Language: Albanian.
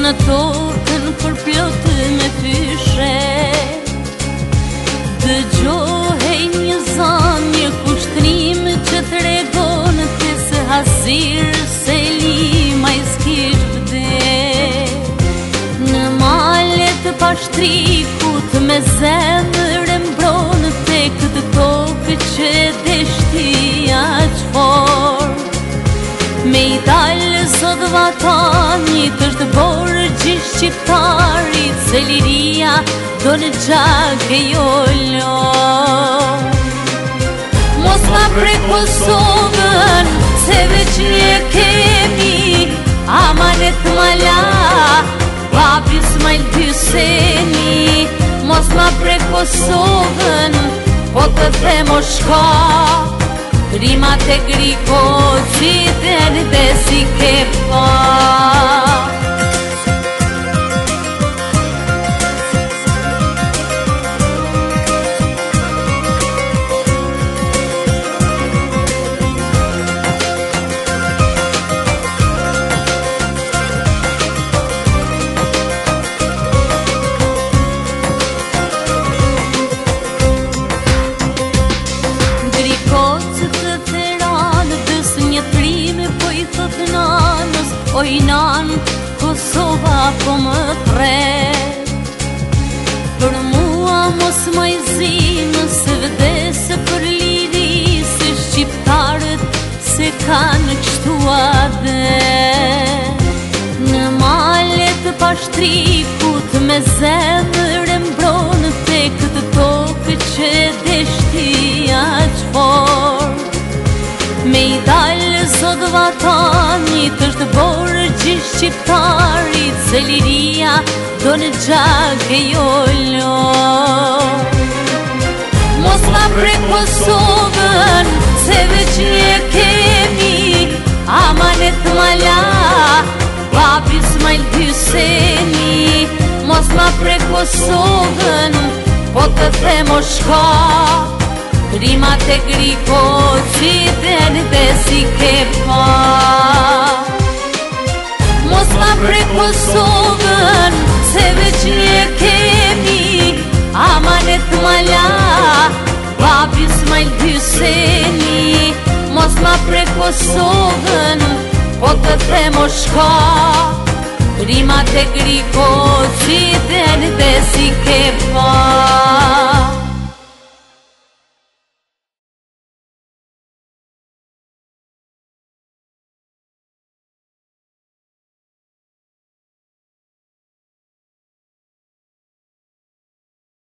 në tokën kur plot me pyshe. Dëgjohej një zan, një kushtrim që tregon të se hazir se lima i s'kish vde. Në malet pashtrikut me zemër e mbron te këtë tokë që deshti aq fort. Me i dalë sot vatanit është borgji shqiptarit, se liria do në gjake jo lo. Mos ma pre Kosovën, se veç një kemi, amanet mala, papi Ismail Hyseni. Mos ma pre Kosovën, po të themo shka, rimat e griko qiten dhe si ke pa. Oj nan, Kosova po më thret. Për mua mos më i zinë, se vdesë për liri, se shqiptarët se kanë kështu adet. Në malet pashtrikut me zemër e mbron te këtë tokë që deshti aq fort. Me i dalë sot vatanit është borgji shqiptarit, se liria do në gjake jo lo. Mos ma pre Kosovën, se veç një kemi, amanet mala, papi Ismail Hyseni. Mos ma pre Kosovën, po të themo shka, rimat e griko qiten dhe si ke pa. Mos ma pre Kosovën, se veç një kemi, amanet mala, papi Ismail Hyseni. Mos ma pre Kosovën, po të themo shka, rimat e griko qiten dhe si ke pa.